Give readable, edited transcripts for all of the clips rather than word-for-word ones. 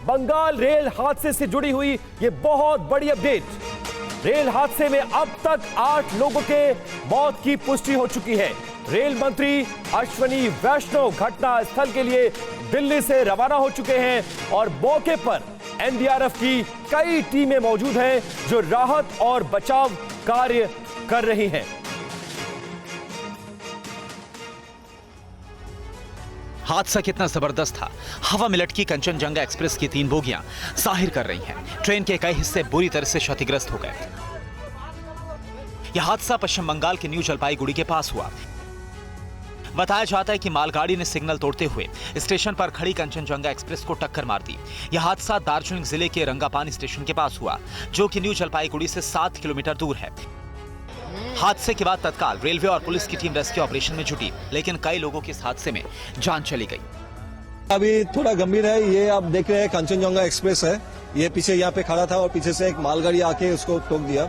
Bengal rail हादसे से जुड़ी हुई ये बहुत बड़ी अपडेट। रेल हादसे में अब तक 8 लोगों के मौत की पुष्टि हो चुकी है। रेल मंत्री अश्विनी वैष्णव घटना स्थल के लिए दिल्ली से रवाना हो चुके हैं और मौके पर एनडीआरएफ की कई टीमें मौजूद हैं जो राहत और बचाव कार्य कर रही हैं। हादसा कितना जबरदस्त था। हवा में लटकी कंचनजंगा एक्सप्रेस की 3 बोगियां जाहिर कर रही हैं ट्रेन के कई हिस्से बुरी तरह से क्षतिग्रस्त हो गए। यह हादसा पश्चिम बंगाल के न्यू जलपाईगुड़ी के पास हुआ। बताया जाता है कि मालगाड़ी ने सिग्नल तोड़ते हुए स्टेशन पर खड़ी कंचनजंगा एक्सप्रेस को टक्कर मार दी। यह हादसा दार्जिलिंग जिले के रंगापानी स्टेशन के पास हुआ, जो कि न्यू जलपाईगुड़ी से 7 किलोमीटर दूर है। हादसे के बाद तत्काल रेलवे और पुलिस की टीम रेस्क्यू ऑपरेशन में जुटी, लेकिन कई लोगों की इस हादसे में जान चली गई। अभी थोड़ा गंभीर है। ये आप देख रहे हैं कंचनजंगा एक्सप्रेस है, ये पीछे यहाँ पे खड़ा था और पीछे से एक मालगाड़ी आके उसको ठोक दिया।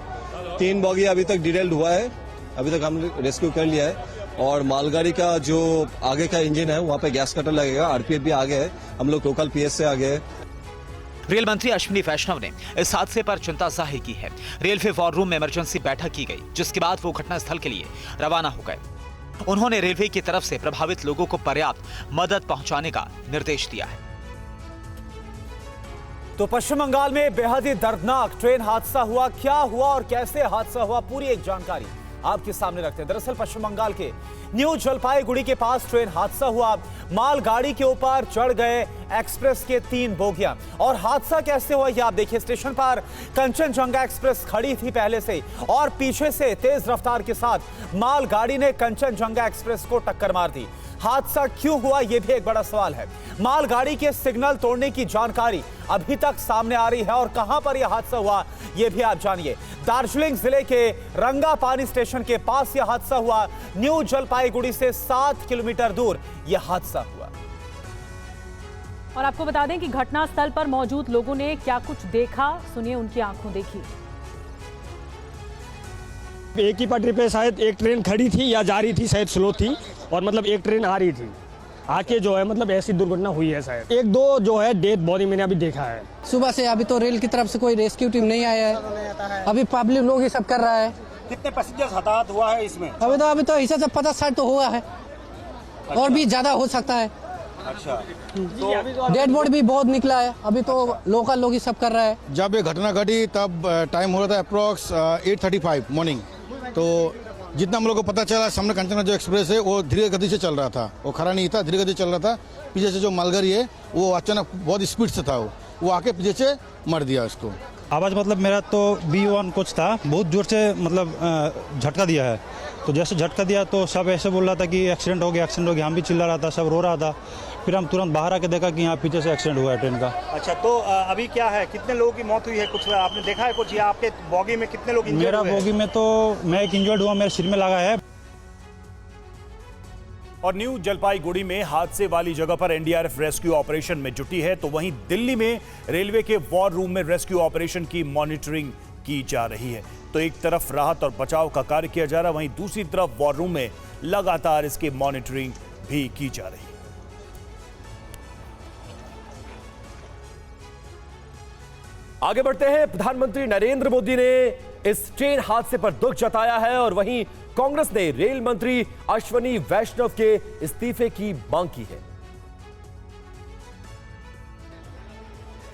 3 बॉगी अभी तक डिटेल्ड हुआ है, अभी तक हमने रेस्क्यू कर लिया है। और मालगाड़ी का जो आगे का इंजन है वहाँ पे गैस कटर लगेगा। आरपीएफ भी आगे है, हम लोग लोकल पीएस से आगे है। रेल मंत्री अश्विनी वैष्णव ने इस हादसे पर चिंता जाहिर की है। रेलवे वॉर रूम में इमरजेंसी बैठक की गई, जिसके बाद वो घटनास्थल के लिए रवाना हो गए। उन्होंने रेलवे की तरफ से प्रभावित लोगों को पर्याप्त मदद पहुंचाने का निर्देश दिया है। तो पश्चिम बंगाल में बेहद ही दर्दनाक ट्रेन हादसा हुआ। क्या हुआ और कैसे हादसा हुआ, पूरी एक जानकारी आपके सामने रखते हैं। दरअसल पश्चिम बंगाल के न्यू जलपाईगुड़ी के पास ट्रेन हादसा हुआ। मालगाड़ी के ऊपर चढ़ गए एक्सप्रेस के 3 बोगियां। और हादसा कैसे हुआ ये आप देखिए। स्टेशन पर कंचनजंगा एक्सप्रेस खड़ी थी पहले से और पीछे से तेज रफ्तार के साथ मालगाड़ी ने कंचनजंगा एक्सप्रेस को टक्कर मार दी। हादसा क्यों हुआ यह भी एक बड़ा सवाल है। मालगाड़ी के सिग्नल तोड़ने की जानकारी अभी तक सामने आ रही है और कहां पर यह हादसा हुआ यह भी आप जानिए। दार्जिलिंग जिले के रंगापानी स्टेशन के पास यह हादसा हुआ। न्यू जलपाईगुड़ी से 7 किलोमीटर दूर यह हादसा हुआ। और आपको बता दें कि घटनास्थल पर मौजूद लोगों ने क्या कुछ देखा, सुनिए उनकी आंखों देखी। एक ही पटरी पे शायद एक ट्रेन खड़ी थी या जा रही थी, शायद स्लो थी, और मतलब एक ट्रेन आ रही थी, आके जो है मतलब ऐसी दुर्घटना हुई है। शायद 1-2 जो है डेड बॉडी मैंने अभी देखा है। सुबह से अभी तो रेल की तरफ से कोई रेस्क्यू टीम नहीं आया है, अभी पब्लिक लोग ही सब कर रहा है। कितने पैसेंजर्स हताहत हुआ है इसमें? अभी तो हिसाब से 50-60 तो हुआ है। अच्छा। और भी ज्यादा हो सकता है। अच्छा, तो डेड बॉडी भी बहुत निकला है, अभी तो लोकल लोग ही सब कर रहा है। जब ये घटना घटी तब टाइम हो रहा था अप्रॉक्स 8:35 मॉर्निंग। तो जितना हम लोग को पता चला, सामने कंचना जो एक्सप्रेस है वो धीरे गति से चल रहा था, वो खड़ा नहीं था, धीरे गति चल रहा था। पीछे से जो मालगाड़ी है वो अचानक बहुत स्पीड से था, वो आके पीछे से मार दिया उसको। आवाज़ मतलब मेरा तो B1 कुछ था, बहुत जोर से मतलब झटका दिया है। तो जैसे झटका दिया तो सब ऐसे बोल रहा था कि एक्सीडेंट हो गया, एक्सीडेंट हो गया। हम भी चिल्ला रहा था, सब रो रहा था। फिर हम तुरंत बाहर आके देखा कि यहाँ पीछे से एक्सीडेंट हुआ है ट्रेन का। अच्छा, तो अभी क्या है, कितने लोगों की मौत हुई है, कुछ आपने देखा है कुछ, या आपके बॉगी में कितने लोग इंजर्ड हुए? मेरा बॉगी में तो मैं एक इंजर्ड हुआ, मेरे सिर में लगा है। और न्यू जलपाईगुड़ी में हादसे वाली जगह पर एनडीआरएफ रेस्क्यू ऑपरेशन में जुटी है, तो वहीं दिल्ली में रेलवे के वॉर रूम में रेस्क्यू ऑपरेशन की मॉनिटरिंग की जा रही है। तो एक तरफ राहत और बचाव का कार्य किया जा रहा है, वहीं दूसरी तरफ वॉर रूम में लगातार इसकी मॉनिटरिंग भी की जा रही है। आगे बढ़ते हैं। प्रधानमंत्री नरेंद्र मोदी ने इस ट्रेन हादसे पर दुख जताया है और वहीं कांग्रेस ने रेल मंत्री अश्विनी वैष्णव के इस्तीफे की मांग की है।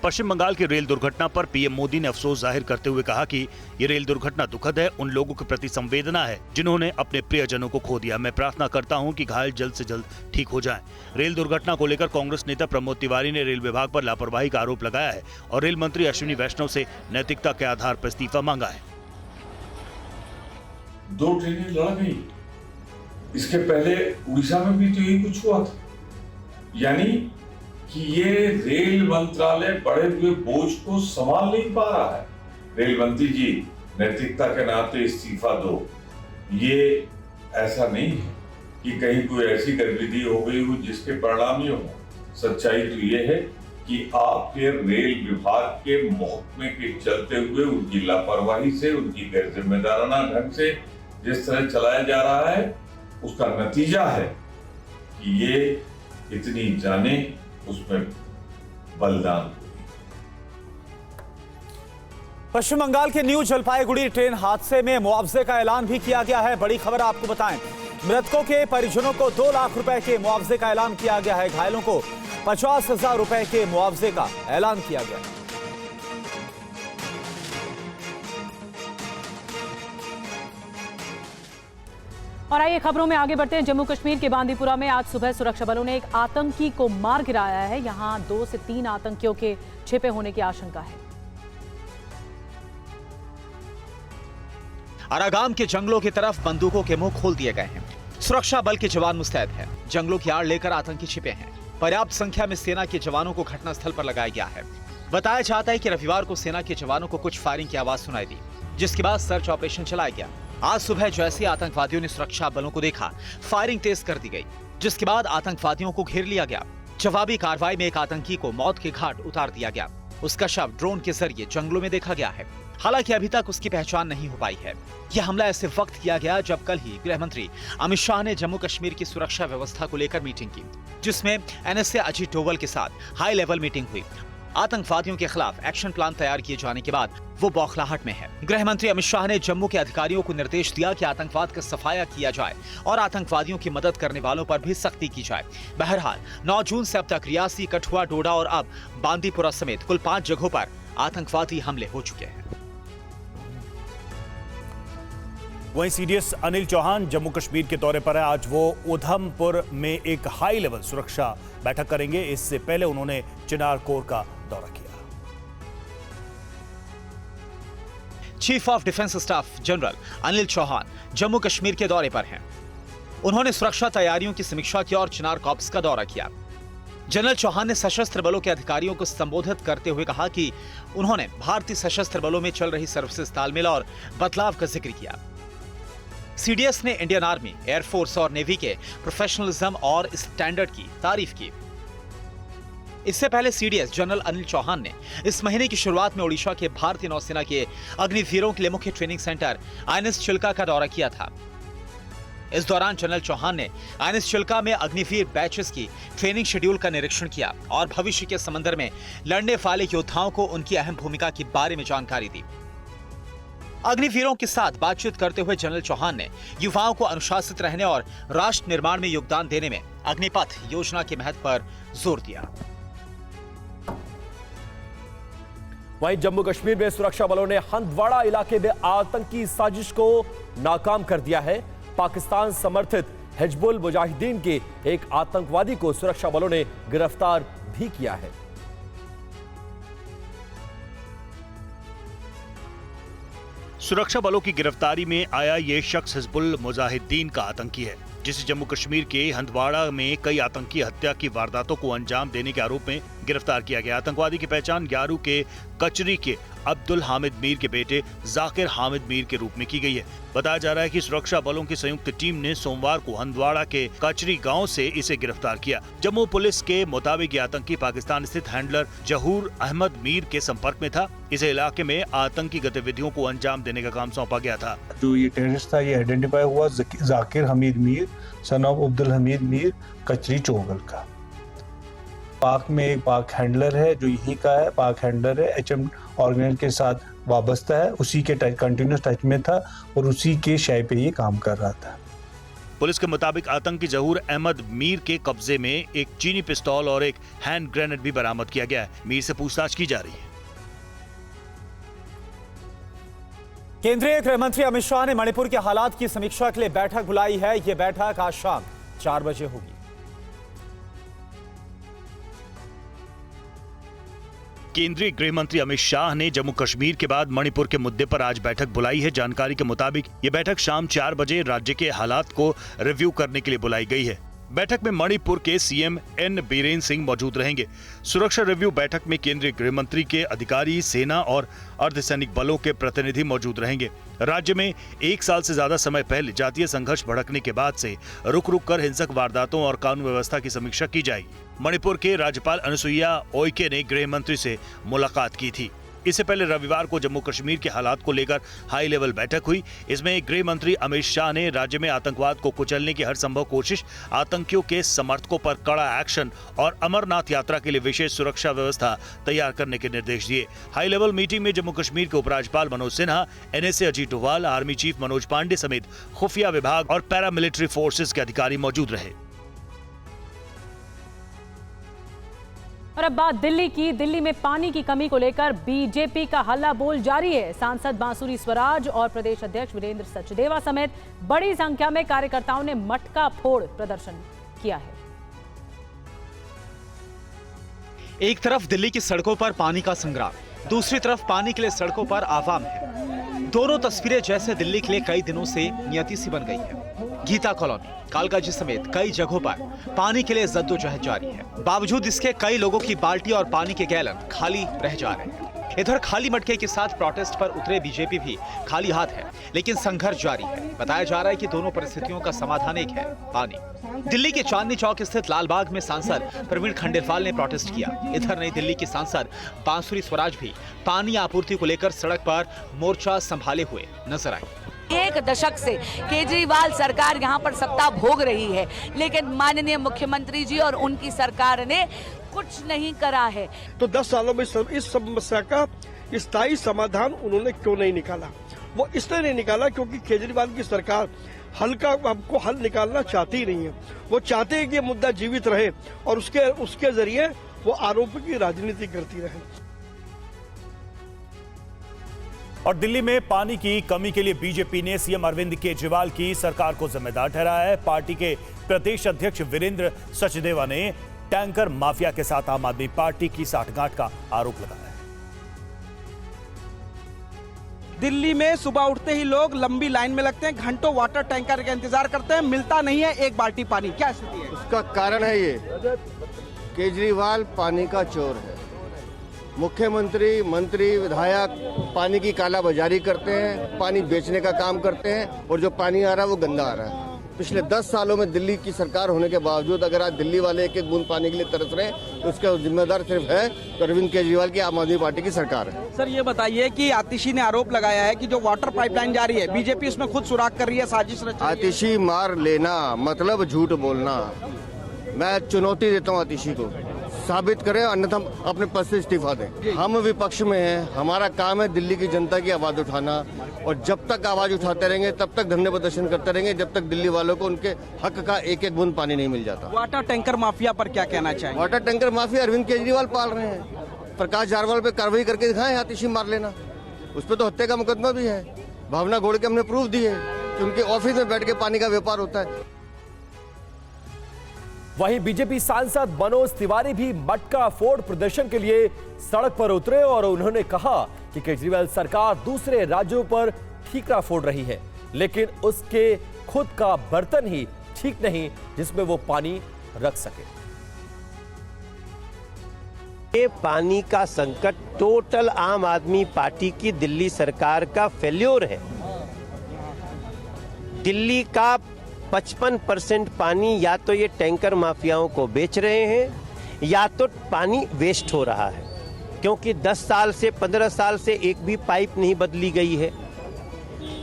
पश्चिम बंगाल की रेल दुर्घटना पर पीएम मोदी ने अफसोस जाहिर करते हुए कहा कि ये रेल दुर्घटना दुखद है, उन लोगों के प्रति संवेदना है जिन्होंने अपने प्रियजनों को खो दिया। मैं प्रार्थना करता हूं कि घायल जल्द से जल्द ठीक हो जाएं। रेल दुर्घटना को लेकर कांग्रेस नेता प्रमोद तिवारी ने रेल विभाग पर लापरवाही का आरोप लगाया है और रेल मंत्री अश्विनी वैष्णव से नैतिकता के आधार पर इस्तीफा मांगा है। 2 ट्रेनें लड़ गई, इसके पहले उड़ीसा में भी तो यही कुछ हुआ था। यानी कि ये रेल मंत्रालय बढ़े हुए बोझ को संभाल नहीं पा रहा है। रेल मंत्री जी, नैतिकता के नाते इस्तीफा दो। ये ऐसा नहीं है कि कहीं कोई ऐसी गतिविधि हो गई हो जिसके परिणाम ये हो। सच्चाई तो ये है कि आपके रेल विभाग के महकमे के चलते हुए, उनकी लापरवाही से, उनकी गैर जिम्मेदाराना ढंग से जिस तरह चलाया जा रहा है, उसका नतीजा है कि ये इतनी जाने उसमें बलिदान। पश्चिम बंगाल के न्यू जलपाईगुड़ी ट्रेन हादसे में मुआवजे का ऐलान भी किया गया है। बड़ी खबर आपको बताएं, मृतकों के परिजनों को 2 लाख रुपए के मुआवजे का ऐलान किया गया है। घायलों को 50,000 रुपए के मुआवजे का ऐलान किया गया है। और आइए खबरों में आगे बढ़ते हैं। जम्मू कश्मीर के बांदीपुरा में आज सुबह सुरक्षा बलों ने एक आतंकी को मार गिराया है। यहां 2 से 3 आतंकियों के छिपे होने की आशंका है। आरागाम के जंगलों की तरफ बंदूकों के मुंह खोल दिए गए हैं। सुरक्षा बल के जवान मुस्तैद हैं। जंगलों की आड़ लेकर आतंकी छिपे हैं। पर्याप्त संख्या में सेना के जवानों को घटनास्थल पर लगाया गया है। बताया जाता है कि रविवार को सेना के जवानों को कुछ फायरिंग की आवाज सुनाई दी, जिसके बाद सर्च ऑपरेशन चलाया गया। आज सुबह जैसे आतंकवादियों ने सुरक्षा बलों को देखा, फायरिंग तेज कर दी गई, जिसके बाद आतंकवादियों को घेर लिया गया। जवाबी कार्रवाई में एक आतंकी को मौत के घाट उतार दिया गया। उसका शव ड्रोन के जरिए जंगलों में देखा गया है। हालांकि अभी तक उसकी पहचान नहीं हो पाई है। यह हमला ऐसे वक्त किया गया जब कल ही गृह मंत्री अमित शाह ने जम्मू कश्मीर की सुरक्षा व्यवस्था को लेकर मीटिंग की, जिसमें एनएसए अजीत डोवल के साथ हाई लेवल मीटिंग हुई। आतंकवादियों के खिलाफ एक्शन प्लान तैयार किए जाने के बाद वो बौखलाहट में है। गृह मंत्री अमित शाह ने जम्मू के अधिकारियों को निर्देश दिया कि आतंकवाद का सफाया किया जाए और आतंकवादियों की मदद करने वालों पर भी सख्ती की जाए। बहरहाल 9 जून से अब तक रियासी, कठुआ, डोडा और अब बांदीपुरा समेत कुल 5 जगहों पर आतंकवादी हमले हो चुके हैं। वहीं सीडीएस अनिल चौहान जम्मू कश्मीर के दौरे पर है। आज वो उधमपुर में एक हाई लेवल सुरक्षा बैठक करेंगे। इससे पहले उन्होंने चिनार कोर का दौरा किया। Chief of defence staff general Anil Chauhan Jammu Kashmir के दौरे पर हैं। उन्होंने सुरक्षा तैयारियों की समीक्षा की और चिनार कॉर्प्स का दौरा किया। जनरल चौहान ने सशस्त्र बलों के अधिकारियों को संबोधित करते हुए कहा कि उन्होंने भारतीय सशस्त्र बलों में चल रही सर्विसेज तालमेल और बदलाव का जिक्र किया। सीडीएस ने इंडियन आर्मी, एयरफोर्स और नेवी के प्रोफेशनलिज्म और स्टैंडर्ड की तारीफ की। इससे पहले सीडीएस जनरल अनिल चौहान ने इस महीने की शुरुआत में ओडिशा के भारतीय नौसेना के अग्निवीरों के लिए मुख्य ट्रेनिंग सेंटर आईएनएस चिल्का का दौरा किया था। इस दौरान जनरल चौहान ने आईएनएस चिल्का में अग्निवीर बैचेस की ट्रेनिंग शेड्यूल का निरीक्षण किया और भविष्य के समंदर में लड़ने वाले योद्धाओं को उनकी अहम भूमिका के बारे में जानकारी दी। अग्निवीरों के साथ बातचीत करते हुए जनरल चौहान ने युवाओं को अनुशासित रहने और राष्ट्र निर्माण में योगदान देने में अग्निपथ योजना के महत्व पर जोर दिया। वहीं जम्मू कश्मीर में सुरक्षा बलों ने हंदवाड़ा इलाके में आतंकी साजिश को नाकाम कर दिया है। पाकिस्तान समर्थित हिजबुल मुजाहिदीन के एक आतंकवादी को सुरक्षा बलों ने गिरफ्तार भी किया है। सुरक्षा बलों की गिरफ्तारी में आया ये शख्स हिजबुल मुजाहिदीन का आतंकी है, जिसे जम्मू कश्मीर के हंदवाड़ा में कई आतंकी हत्या की वारदातों को अंजाम देने के आरोप में गिरफ्तार किया गया। आतंकवादी की पहचान ग्यारू के कचरी के अब्दुल हामिद मीर के बेटे जाकिर हामिद मीर के रूप में की गई है। बताया जा रहा है कि सुरक्षा बलों की संयुक्त टीम ने सोमवार को हंदवाड़ा के कचरी गांव से इसे गिरफ्तार किया। जम्मू पुलिस के मुताबिक ये आतंकी पाकिस्तान स्थित हैंडलर जहूर अहमद मीर के संपर्क में था। इसे इलाके में आतंकी गतिविधियों को अंजाम देने का काम सौंपा गया था। जो ये टेररिस्ट था, ये आइडेंटिफाई हुआ जाकिर हमीद मीर, सन ऑफ अब्दुल हमीद मीर, कचरी चोगल का। पाक में एक पाक हैंडलर है जो यहीं का है, पाक हैंडलर है, एचएम ऑर्गेनाइज के साथ वाबस्ता है, उसी के कंटिन्यूस टच में था और उसी के शय पे ये काम कर रहा था। पुलिस के मुताबिक आतंकी जहूर अहमद मीर के कब्जे में एक चीनी पिस्तौल और एक हैंड ग्रेनेड भी बरामद किया गया है। मीर से पूछताछ की जा रही है। केंद्रीय गृह मंत्री अमित शाह ने मणिपुर के हालात की समीक्षा के लिए बैठक बुलाई है। यह बैठक आज शाम 4 बजे होगी। केंद्रीय गृह मंत्री अमित शाह ने जम्मू कश्मीर के बाद मणिपुर के मुद्दे पर आज बैठक बुलाई है। जानकारी के मुताबिक ये बैठक शाम 4 बजे राज्य के हालात को रिव्यू करने के लिए बुलाई गई है। बैठक में मणिपुर के सीएम एन बीरेन सिंह मौजूद रहेंगे। सुरक्षा रिव्यू बैठक में केंद्रीय गृह मंत्री के अधिकारी, सेना और अर्धसैनिक बलों के प्रतिनिधि मौजूद रहेंगे। राज्य में 1 साल से ज्यादा समय पहले जातीय संघर्ष भड़कने के बाद से रुक रुक कर हिंसक वारदातों और कानून व्यवस्था की समीक्षा की जाएगी। मणिपुर के राज्यपाल अनुसुईया उइके ने गृह मंत्री से मुलाकात की थी। इससे पहले रविवार को जम्मू कश्मीर के हालात को लेकर हाई लेवल बैठक हुई। इसमें गृह मंत्री अमित शाह ने राज्य में आतंकवाद को कुचलने की हर संभव कोशिश, आतंकियों के समर्थकों पर कड़ा एक्शन और अमरनाथ यात्रा के लिए विशेष सुरक्षा व्यवस्था तैयार करने के निर्देश दिए। हाई लेवल मीटिंग में जम्मू कश्मीर के उपराज्यपाल Manoj Sinha, NSA Ajit Doval, army chief Manoj Pande समेत खुफिया विभाग और पैरामिलिट्री फोर्सेज के अधिकारी मौजूद रहे। और अब बात दिल्ली की। दिल्ली में पानी की कमी को लेकर बीजेपी का हल्ला बोल जारी है। सांसद बांसुरी स्वराज और प्रदेश अध्यक्ष वीरेंद्र सचदेवा समेत बड़ी संख्या में कार्यकर्ताओं ने मटका फोड़ प्रदर्शन किया है। एक तरफ दिल्ली की सड़कों पर पानी का संग्राम, दूसरी तरफ पानी के लिए सड़कों पर आवाम है। दोनों तस्वीरें जैसे दिल्ली के लिए कई दिनों से नियति सी बन गई है। गीता कॉलोनी, कालकाजी समेत कई जगहों पर पानी के लिए जद्दोजहद जारी है। बावजूद इसके कई लोगों की बाल्टी और पानी के गैलन खाली रह जा रहे हैं। इधर खाली मटके के साथ प्रोटेस्ट पर उतरे बीजेपी भी खाली हाथ है, लेकिन संघर्ष जारी है। बताया जा रहा है कि दोनों परिस्थितियों का समाधान एक है, पानी। दिल्ली के चांदनी चौक स्थित लालबाग में सांसद प्रवीण खंडेलवाल ने प्रोटेस्ट किया। इधर नई दिल्ली की सांसद बांसुरी स्वराज भी पानी आपूर्ति को लेकर सड़क पर मोर्चा संभाले हुए नजर आई। एक दशक से केजरीवाल सरकार यहाँ पर सत्ता भोग रही है, लेकिन माननीय मुख्यमंत्री जी और उनकी सरकार ने कुछ नहीं करा है। तो 10 सालों में इस समस्या का स्थायी समाधान उन्होंने क्यों नहीं निकाला? वो इसलिए नहीं निकाला क्योंकि केजरीवाल की सरकार हमको हल निकालना चाहती ही नहीं है। वो चाहते हैं कि ये मुद्दा जीवित रहे और उसके जरिए वो आरोप की राजनीति करती रहे। और दिल्ली में पानी की कमी के लिए बीजेपी ने सीएम अरविंद केजरीवाल की सरकार को जिम्मेदार ठहराया है। पार्टी के प्रदेश अध्यक्ष वीरेंद्र सचदेवा ने टैंकर माफिया के साथ आम आदमी पार्टी की साठगांठ का आरोप लगाया है। दिल्ली में सुबह उठते ही लोग लंबी लाइन में लगते हैं, घंटों वाटर टैंकर का इंतजार करते हैं, मिलता नहीं है एक बाल्टी पानी। क्या स्थिति है? उसका कारण है ये केजरीवाल पानी का चोर है। मुख्यमंत्री, मंत्री, विधायक पानी की कालाबाजारी करते हैं, पानी बेचने का काम करते हैं और जो पानी आ रहा है वो गंदा आ रहा है। पिछले 10 सालों में दिल्ली की सरकार होने के बावजूद अगर आज दिल्ली वाले एक एक बूंद पानी के लिए तरस रहे हैं तो उसका जिम्मेदार सिर्फ है अरविंद केजरीवाल की आम आदमी पार्टी की सरकार है। सर ये बताइए कि आतिशी ने आरोप लगाया है कि जो वाटर पाइपलाइन जा रही है बीजेपी उसमें खुद सुराख कर रही है, साजिश रच रही है। आतिशी मार लेना मतलब झूठ बोलना। मैं चुनौती देता हूँ आतिशी को, साबित करें अन्यथा अपने पद से इस्तीफा दें। हम विपक्ष में हैं, हमारा काम है दिल्ली की जनता की आवाज उठाना और जब तक आवाज उठाते रहेंगे तब तक धरने प्रदर्शन करते रहेंगे जब तक दिल्ली वालों को उनके हक का एक एक बूंद पानी नहीं मिल जाता। वाटर टैंकर माफिया पर क्या कहना चाहिए? Water tanker mafia Arvind Kejriwal पाल रहे हैं। प्रकाश जारवाल पे कार्रवाई करके दिखाएं, आतिशी मार लेना। उस पर तो हत्या का मुकदमा भी है। भावना घोड़ के हमने प्रूफ दिए कि उनके ऑफिस में बैठ के पानी का व्यापार होता है। वहीं बीजेपी सांसद मनोज तिवारी भी मटका फोड़ प्रदर्शन के लिए सड़क पर उतरे और उन्होंने कहा कि केजरीवाल सरकार दूसरे राज्यों पर ठीकरा फोड़ रही है, लेकिन उसके खुद का बर्तन ही ठीक नहीं जिसमें वो पानी रख सके। ये पानी का संकट टोटल आम आदमी पार्टी की दिल्ली सरकार का फेल्योर है। दिल्ली का 55% पानी या तो ये टैंकर माफियाओं को बेच रहे हैं या तो पानी वेस्ट हो रहा है, क्योंकि 10 साल से 15 साल से एक भी पाइप नहीं बदली गई है।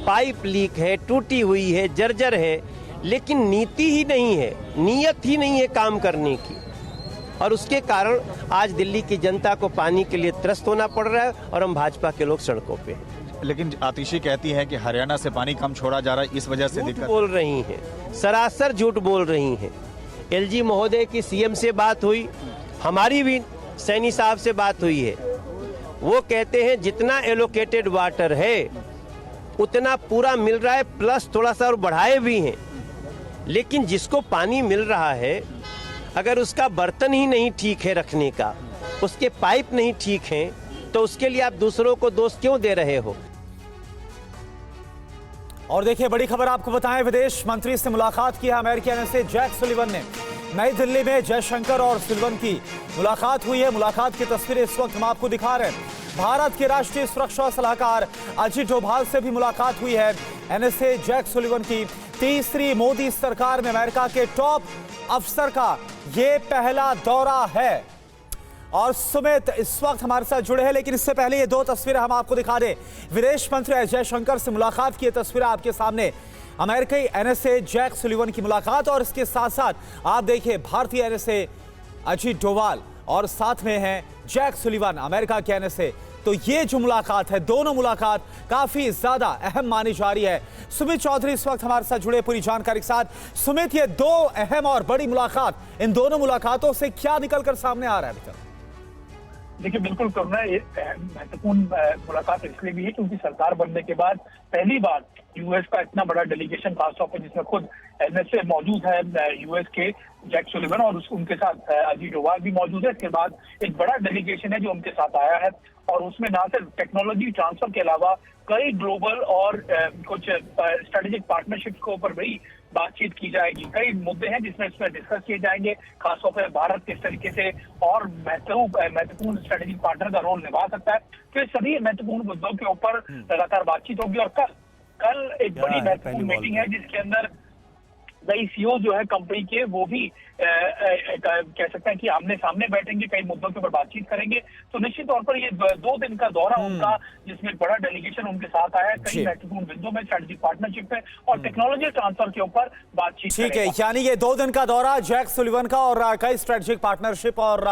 पाइप लीक है, टूटी हुई है, जर्जर है, लेकिन नीति ही नहीं है, नीयत ही नहीं है काम करने की। और उसके कारण आज दिल्ली की जनता को पानी के लिए त्रस्त होना पड़ रहा है और हम भाजपा के लोग सड़कों पे हैं। लेकिन आतिशी कहती है कि हरियाणा से पानी कम छोड़ा जा रहा है, इस वजह से दिक्कत बोल रही हैं, सरासर झूठ बोल रही हैं। एलजी महोदय की सीएम से बात हुई, हमारी भी सैनी साहब से बात हुई है। वो कहते हैं जितना एलोकेटेड वाटर है उतना पूरा मिल रहा है, प्लस थोड़ा सा और बढ़ाए भी हैं। लेकिन जिसको पानी मिल रहा है अगर उसका बर्तन ही नहीं ठीक है रखने का, उसके पाइप नहीं ठीक हैं, तो उसके लिए आप दूसरों को दोष क्यों दे रहे हो? और देखिए बड़ी खबर आपको बताएं, विदेश मंत्री से मुलाकात की है अमेरिकी एनएसए जैक सुलिवन ने। नई दिल्ली में जयशंकर और सुलिवन की मुलाकात हुई है। मुलाकात की तस्वीरें इस वक्त हम आपको दिखा रहे हैं। भारत के राष्ट्रीय सुरक्षा सलाहकार अजीत डोभाल से भी मुलाकात हुई है। एनएसए जैक सुलिवन की तीसरी मोदी सरकार में अमेरिका के टॉप अफसर का यह पहला दौरा है। और सुमित इस वक्त हमारे साथ जुड़े हैं, लेकिन इससे पहले ये दो तस्वीरें हम आपको दिखा दें। विदेश मंत्री एस जयशंकर से मुलाकात की तस्वीरें आपके सामने, अमेरिकी एनएसए जैक सुलिवन की मुलाकात, और इसके साथ साथ आप देखिए भारतीय एनएसए अजीत डोवाल और साथ में हैं जैक सुलिवन अमेरिका के एनएसए। तो ये जो मुलाकात है, दोनों मुलाकात काफी ज्यादा अहम मानी जा रही है। सुमित चौधरी इस वक्त हमारे साथ जुड़े पूरी जानकारी के साथ। सुमित, ये दो अहम और बड़ी मुलाकात, इन दोनों मुलाकातों से क्या निकलकर सामने आ रहा है अभी तक? देखिए, बिल्कुल करुणा, ये महत्वपूर्ण मुलाकात इसलिए भी है क्योंकि सरकार बनने के बाद पहली बार यूएस का इतना बड़ा डेलीगेशन, खासतौर पर जिसमें खुद एनएसए मौजूद है यूएस के जैक सुलिवन, और उनके साथ अजीत डोवाल भी मौजूद है। इसके बाद एक बड़ा डेलीगेशन है जो उनके साथ आया है, और उसमें ना सिर्फ टेक्नोलॉजी ट्रांसफर के अलावा कई ग्लोबल और कुछ स्ट्रेटेजिक पार्टनरशिप के ऊपर भी बातचीत की जाएगी। कई मुद्दे हैं जिसमें इसमें डिस्कस किए जाएंगे, खासतौर पर भारत किस तरीके से और महत्वपूर्ण स्ट्रेटेजिक पार्टनर का रोल निभा सकता है। तो ये सभी महत्वपूर्ण मुद्दों के ऊपर लगातार बातचीत होगी। और कल एक बड़ी महत्वपूर्ण मीटिंग है जिसके अंदर कई सीईओ जो है कंपनी के, वो भी कह सकते हैं कि आमने सामने बैठेंगे, कई मुद्दों के ऊपर बातचीत करेंगे। तो निश्चित तौर पर ये 2 दिन का दौरा उनका, जिसमें एक बड़ा डेलीगेशन उनके साथ आया है, कई महत्वपूर्ण बिंदुओं में स्ट्रेटेजिक पार्टनरशिप है और टेक्नोलॉजी ट्रांसफर के ऊपर बातचीत। ठीक है, यानी ये 2 दिन का दौरा जैक सुलिवन का और कई स्ट्रेटेजिक पार्टनरशिप और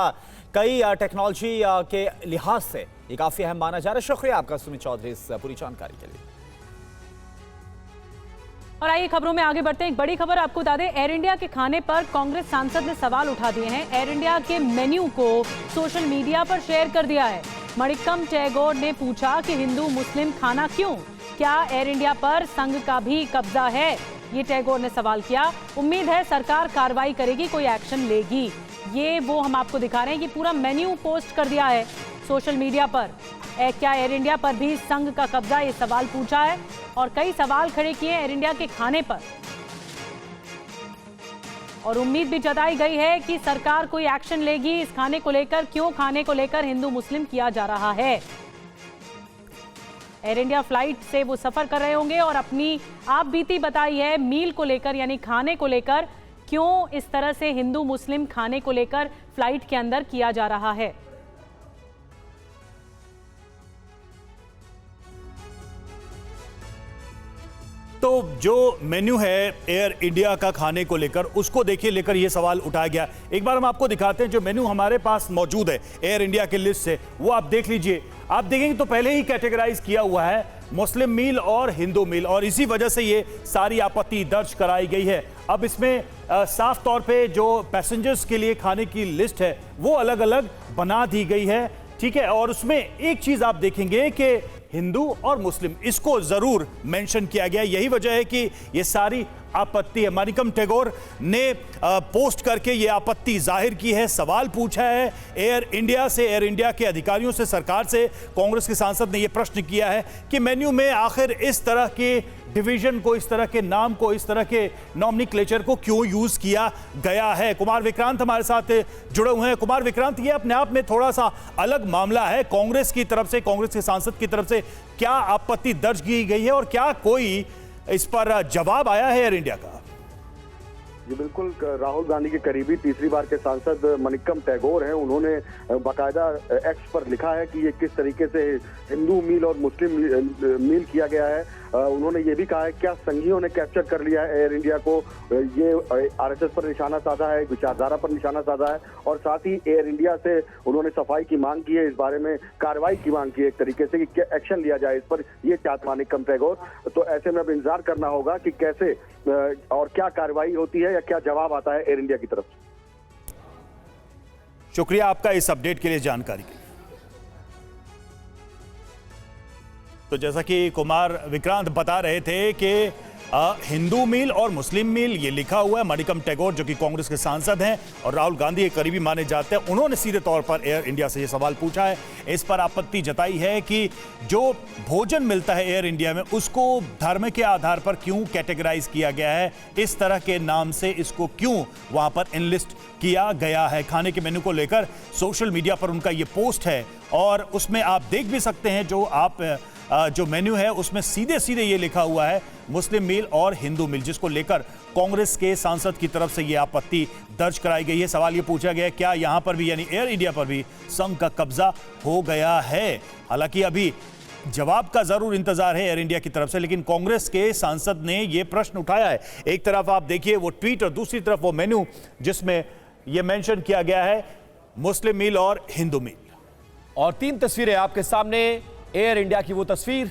कई टेक्नोलॉजी के लिहाज से ये काफी अहम माना जा रहा है। शुक्रिया आपका सुमित चौधरी इस पूरी जानकारी के लिए। और आइए खबरों में आगे बढ़ते हैं। एक बड़ी खबर आपको बता दें, एयर इंडिया के खाने पर कांग्रेस सांसद ने सवाल उठा दिए हैं। एयर इंडिया के मेन्यू को सोशल मीडिया पर शेयर कर दिया है। मणिक्कम टैगोर ने पूछा कि हिंदू मुस्लिम खाना क्यों, क्या एयर इंडिया पर संघ का भी कब्जा है, ये टैगोर ने सवाल किया। उम्मीद है सरकार कार्रवाई करेगी, कोई एक्शन लेगी। ये वो हम आपको दिखा रहे हैं कि पूरा मेन्यू पोस्ट कर दिया है सोशल मीडिया पर। क्या एयर इंडिया पर भी संघ का कब्जा, ये सवाल पूछा है और कई सवाल खड़े किए एयर इंडिया के खाने पर, और उम्मीद भी जताई गई है कि सरकार कोई एक्शन लेगी इस खाने को लेकर। क्यों खाने को लेकर हिंदू मुस्लिम किया जा रहा है। एयर इंडिया फ्लाइट से वो सफर कर रहे होंगे और अपनी आप बीती बताई है मील को लेकर, यानी खाने को लेकर, क्यों इस तरह से हिंदू मुस्लिम खाने को लेकर फ्लाइट के अंदर किया जा रहा है। तो जो मेन्यू है एयर इंडिया का खाने को लेकर, उसको देखिए लेकर यह सवाल उठाया गया। एक बार हम आपको दिखाते हैं जो मेन्यू हमारे पास मौजूद है एयर इंडिया के लिस्ट से, वो आप देख लीजिए। आप देखेंगे तो पहले ही कैटेगराइज किया हुआ है मुस्लिम मील और हिंदू मील, और इसी वजह से ये सारी आपत्ति दर्ज कराई गई है। अब इसमें साफ तौर पे जो पैसेंजर्स के लिए खाने की लिस्ट है वो अलग अलग बना दी गई है, ठीक है। और उसमें एक चीज आप देखेंगे कि हिंदू और मुस्लिम, इसको जरूर मेंशन किया गया। यही वजह है कि ये सारी आपत्ति है। मणिक्कम टैगोर ने पोस्ट करके ये आपत्ति जाहिर की है, सवाल पूछा है एयर इंडिया से, एयर इंडिया के अधिकारियों से, सरकार से। कांग्रेस के सांसद ने ये प्रश्न किया है कि मेन्यू में आखिर इस तरह के डिवीजन को, इस तरह के नाम को, इस तरह के नॉमिनक्लेचर को क्यों यूज किया गया है। कुमार विक्रांत हमारे साथ जुड़े हुए हैं। कुमार विक्रांत, ये अपने आप में थोड़ा सा अलग मामला है। कांग्रेस की तरफ से, कांग्रेस के सांसद की तरफ से क्या आपत्ति दर्ज की गई है और क्या कोई इस पर जवाब आया है एयर इंडिया का? जी बिल्कुल, राहुल गांधी के करीबी तीसरी बार के सांसद मणिक्कम टैगोर हैं। उन्होंने बाकायदा एक्स पर लिखा है कि ये किस तरीके से हिंदू मील और मुस्लिम मील किया गया है। उन्होंने ये भी कहा है क्या संघियों ने कैप्चर कर लिया है एयर इंडिया को, ये आरएसएस पर निशाना साधा है, विचारधारा पर निशाना साधा है। और साथ ही एयर इंडिया से उन्होंने सफाई की मांग की है, इस बारे में कार्रवाई की मांग की है एक तरीके से कि एक्शन लिया जाए इस पर, ये चाहते मणिक्कम टैगोर। तो ऐसे में अब इंतजार करना होगा कि कैसे और क्या कार्रवाई होती है या क्या जवाब आता है एयर इंडिया की तरफ से। शुक्रिया आपका इस अपडेट के लिए, जानकारी के लिए। तो जैसा कि कुमार विक्रांत बता रहे थे कि हिंदू मील और मुस्लिम मील ये लिखा हुआ है। मणिक्कम टैगोर जो कि कांग्रेस के सांसद हैं और राहुल गांधी के करीबी माने जाते हैं, उन्होंने सीधे तौर पर एयर इंडिया से ये सवाल पूछा है। इस पर आपत्ति जताई है कि जो भोजन मिलता है एयर इंडिया में उसको धर्म के आधार पर क्यों कैटेगराइज किया गया है, इस तरह के नाम से इसको क्यों वहां पर इनलिस्ट किया गया है। खाने के मेन्यू को लेकर सोशल मीडिया पर उनका ये पोस्ट है और उसमें आप देख भी सकते हैं, जो आप जो मेन्यू है उसमें सीधे सीधे ये लिखा हुआ है मुस्लिम मील और हिंदू मील, जिसको लेकर कांग्रेस के सांसद की तरफ से ये आपत्ति दर्ज कराई गई है। सवाल ये पूछा गया है क्या यहां पर भी यानी एयर इंडिया पर भी संघ का कब्जा हो गया है। हालांकि अभी जवाब का जरूर इंतजार है एयर इंडिया की तरफ से, लेकिन कांग्रेस के सांसद ने यह प्रश्न उठाया है। एक तरफ आप देखिए वो ट्वीट और दूसरी तरफ वो मेन्यू जिसमें यह मेंशन किया गया है मुस्लिम मील और हिंदू मील। और 3 तस्वीरें आपके सामने, एयर इंडिया की वो तस्वीर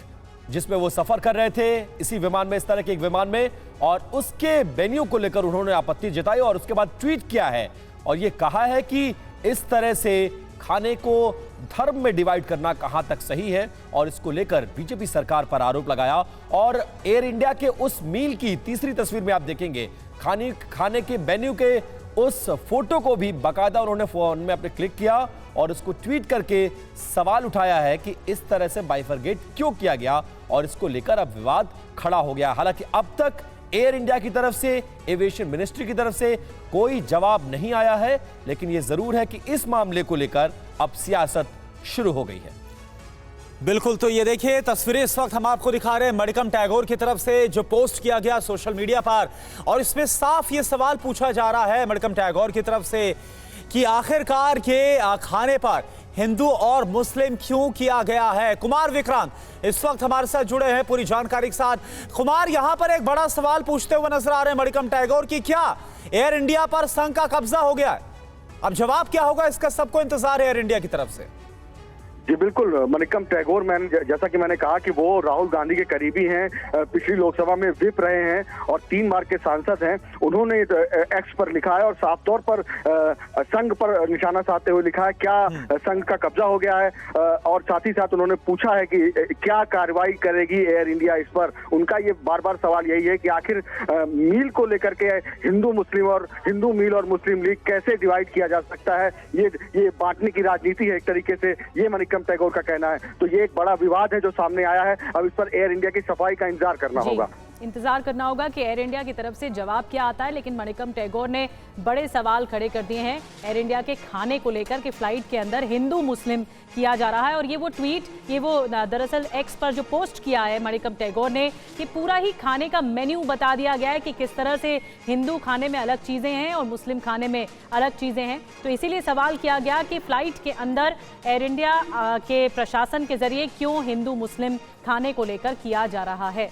जिसमें वो सफर कर रहे थे इसी विमान में, इस तरह के एक विमान में, और उसके मेन्यू को लेकर उन्होंने आपत्ति जताई और उसके बाद ट्वीट किया है और ये कहा है कि इस तरह से खाने को धर्म में डिवाइड करना कहां तक सही है, और इसको लेकर बीजेपी सरकार पर आरोप लगाया। और एयर इंडिया के उस मील की तीसरी तस्वीर में आप देखेंगे खाने के मेन्यू के उस फोटो को भी बाकायदा उन्होंने फोन में अपने क्लिक किया और उसको ट्वीट करके सवाल उठाया है कि इस तरह से बाइफरगेट क्यों किया गया, और इसको लेकर अब विवाद खड़ा हो गया। हालांकि अब तक एयर इंडिया की तरफ से, एविएशन मिनिस्ट्री की तरफ से कोई जवाब नहीं आया है, लेकिन यह जरूर है कि इस मामले को लेकर अब सियासत शुरू हो गई है। बिल्कुल, तो ये देखिए तस्वीरें इस वक्त हम आपको दिखा रहे हैं मणिकम टैगोर की तरफ से जो पोस्ट किया गया सोशल मीडिया पर, और इसमें साफ ये सवाल पूछा जा रहा है मणिकम टैगोर की तरफ से कि आखिरकार के खाने पर हिंदू और मुस्लिम क्यों किया गया है। कुमार विक्रांत इस वक्त हमारे साथ जुड़े हैं पूरी जानकारी के साथ। कुमार, यहां पर एक बड़ा सवाल पूछते हुए नजर आ रहे हैं मणिकम टैगोर की क्या एयर इंडिया पर संघ का कब्जा हो गया है? अब जवाब क्या होगा इसका सबको इंतजार है एयर इंडिया की तरफ से। जी बिल्कुल, मणिकम टैगोर जैसा कि मैंने कहा कि वो राहुल गांधी के करीबी हैं, पिछली लोकसभा में विप रहे हैं और 3 बार के सांसद हैं। उन्होंने एक्स पर लिखा है और साफ तौर पर संघ पर निशाना साधते हुए लिखा है क्या संघ का कब्जा हो गया है, और साथ ही साथ उन्होंने पूछा है कि क्या कार्रवाई करेगी एयर इंडिया इस पर। उनका ये बार बार सवाल यही है कि आखिर मील को लेकर के हिंदू मुस्लिम और हिंदू मील और मुस्लिम लीग कैसे डिवाइड किया जा सकता है, ये बांटने की राजनीति है एक तरीके से, ये मणिकम टैगोर का कहना है। तो ये एक बड़ा विवाद है जो सामने आया है। अब इस पर एयर इंडिया की सफाई का इंतजार करना होगा। इंतजार करना होगा कि एयर इंडिया की तरफ से जवाब क्या आता है, लेकिन मणिकम टैगोर ने बड़े सवाल खड़े कर दिए हैं एयर इंडिया के खाने को लेकर कि फ्लाइट के अंदर हिंदू मुस्लिम किया जा रहा है। और ये वो दरअसल एक्स पर जो पोस्ट किया है मणिकम टैगोर ने, कि पूरा ही खाने का मेन्यू बता दिया गया है कि किस तरह से हिंदू खाने में अलग चीज़ें हैं और मुस्लिम खाने में अलग चीज़ें हैं। तो इसीलिए सवाल किया गया कि फ्लाइट के अंदर एयर इंडिया के प्रशासन के जरिए क्यों हिंदू मुस्लिम खाने को लेकर किया जा रहा है।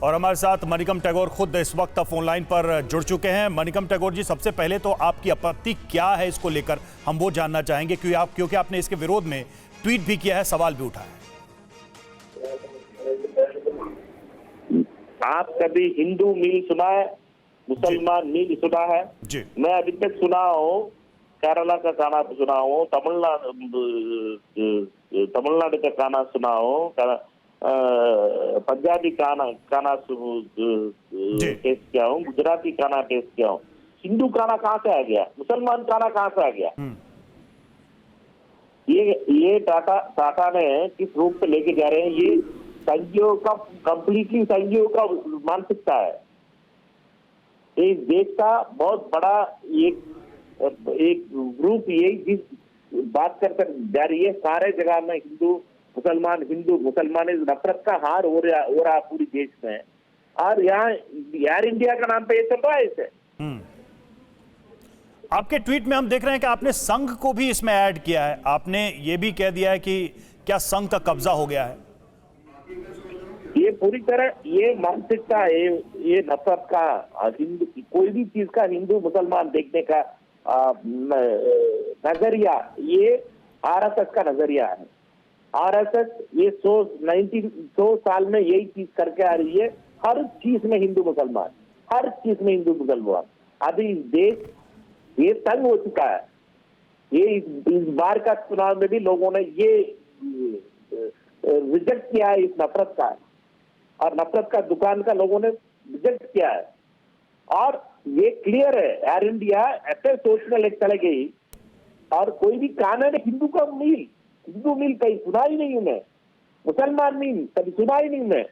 और हमारे साथ मणिकम टैगोर खुद इस वक्त फोन लाइन पर जुड़ चुके हैं। मणिकम टैगोर जी, सबसे पहले तो आपकी आपत्ति क्या है इसको लेकर हम वो जानना चाहेंगे, क्योंकि आपने इसके विरोध में ट्वीट भी किया है, सवाल भी उठाया है। आप कभी हिंदू मील सुना है, मुसलमान मील सुना है? जी, मैं अभी तक सुना हूँ, केरला का खाना सुना हूँ, तमिलनाडु का खाना सुना हूँ, पंजाबी खाना टेस्ट किया हूँ, गुजराती खाना टेस्ट किया हूँ। हिंदू खाना कहाँ से आ गया, मुसलमान खाना कहाँ से आ गया? ये टाटा ने किस रूप पे लेके जा रहे हैं? ये संघियों का कंप्लीटली संघियों का मानसिकता है। इस देश का बहुत बड़ा एक ग्रुप यही जिस बात कर जा रही है, सारे जगह में हिंदू मुसलमान नफरत का हार हो रहा पूरी देश में, और यहाँ एयर इंडिया का नाम पे ये चल रहा है इसे। आपके ट्वीट में हम देख रहे हैं कि आपने संघ को भी इसमें ऐड किया है। आपने ये भी कह दिया है कि क्या संघ का कब्जा हो गया है? ये पूरी तरह ये मानसिकता है, ये नफरत का, हिंदू कोई भी चीज का हिंदू मुसलमान देखने का नजरिया, ये आरएसएस का नजरिया है। आरएसएस ये 100 साल में यही चीज करके आ रही है, हर चीज में हिंदू मुसलमान, हर चीज में हिंदू मुसलमान। अभी इस देश ये तंग हो चुका है। ये इस बार का चुनाव में भी लोगों ने ये रिजेक्ट किया है इस नफरत का, और नफरत का दुकान का लोगों ने रिजेक्ट किया है। और ये क्लियर है, एयर इंडिया ऐसे सोचने लग चले गई, और कोई भी कानून हिंदू का मील, हिंदू मील कहीं सुना ही नहीं हूं मैं, मुसलमान मील कभी सुना ही नहीं मैं।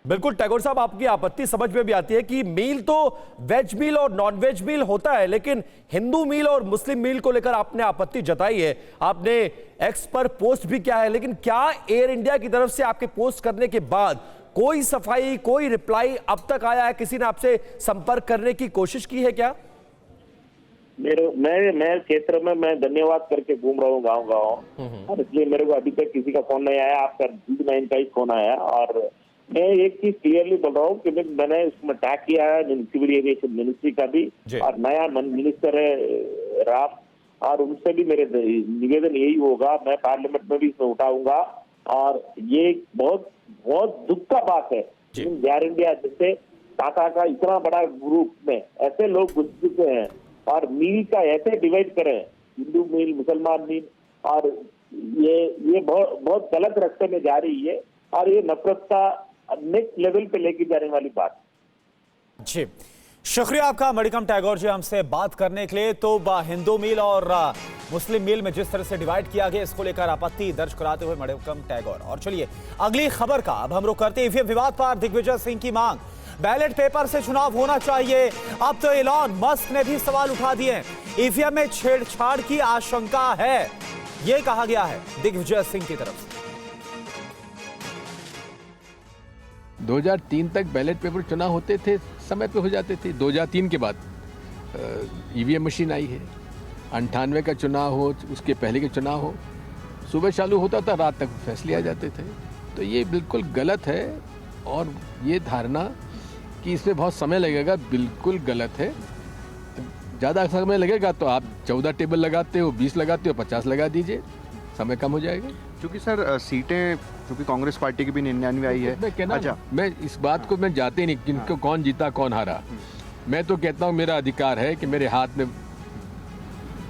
बिल्कुल टैगोर साहब, आपकी आपत्ति समझ में भी आती है कि मील तो वेज मील और नॉन वेज मील होता है, लेकिन हिंदू मील और मुस्लिम मील को लेकर आपने आपत्ति जताई है। आपने एक्स पर पोस्ट भी किया है, लेकिन क्या एयर इंडिया की तरफ से आपके पोस्ट करने के बाद कोई सफाई, कोई रिप्लाई अब तक आया है? किसी ने आपसे संपर्क करने की कोशिश की है क्या? मैं क्षेत्र में मैं धन्यवाद करके घूम रहा हूँ गाँव और इसलिए मेरे को अभी तक किसी का फोन नहीं आया। आपका D9 का ही फोन आया और मैं एक चीज क्लियरली बोल रहा हूँ कि मैंने इसमें टैग किया है सिविल एविएशन मिनिस्ट्री का भी, और नया मिनिस्टर है राम, और उनसे भी मेरे निवेदन यही होगा। मैं पार्लियामेंट में भी इसमें उठाऊंगा और ये बहुत बहुत दुख का बात है। एयर इंडिया जैसे टाटा का इतना बड़ा ग्रुप में ऐसे लोग घुस चुके हैं और मील का ऐसे डिवाइड करें, हिंदू मील, मुसलमान मील, और ये बहुत गलत रास्ते में जा रही है और ये नफरत का नेक्स्ट लेवल पे लेके जाने वाली बात। जी, शुक्रिया आपका मणिकम टैगोर जी हमसे बात करने के लिए। तो हिंदू मील और मुस्लिम मील में जिस तरह से डिवाइड किया गया, इसको लेकर आपत्ति दर्ज कराते हुए मणिकम टैगोर। और चलिए अगली खबर का अब हम रुख करते हैं ईवीएम विवाद पर दिग्विजय सिंह की मांग। बैलेट पेपर से चुनाव होना चाहिए, अब तो एलॉन मस्क ने भी सवाल उठा दिए। ईवीएम में छेड़छाड़ की आशंका है, यह कहा गया है दिग्विजय सिंह की तरफ से। 2003 तक बैलेट पेपर चुनाव होते थे, समय पे हो जाते थे। 2003 के बाद ईवीएम मशीन आई है। 98 का चुनाव हो, उसके पहले के चुनाव हो, सुबह चालू होता था, रात तक फैसले आ जाते थे। तो ये बिल्कुल गलत है और ये धारणा कि इसमें बहुत समय लगेगा बिल्कुल गलत है। ज़्यादा समय लगेगा तो आप 14 टेबल लगाते हो, 20 लगाते हो, 50 लगा दीजिए, समय कम हो जाएगा। क्योंकि सर सीटें क्योंकि कांग्रेस पार्टी की भी 99 आई है। मैं कहना, अच्छा, मैं इस बात को मैं जाते नहीं किनको कौन जीता कौन हारा। मैं तो कहता हूँ मेरा अधिकार है कि मेरे हाथ में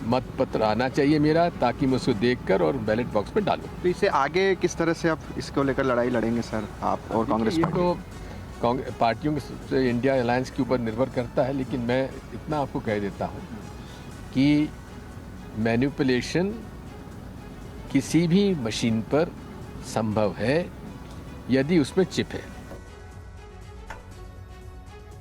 मत पत्र आना चाहिए मेरा, ताकि मैं उसको देखकर और बैलेट बॉक्स में डालूं। तो इससे आगे किस तरह से आप इसको लेकर लड़ाई लड़ेंगे सर, आप और कांग्रेस पार्टी? तो पार्टियों के इंडिया अलायंस के ऊपर निर्भर करता है, लेकिन मैं इतना आपको कह देता हूँ कि मैनिपुलेशन किसी भी मशीन पर संभव है यदि उसमें चिप है।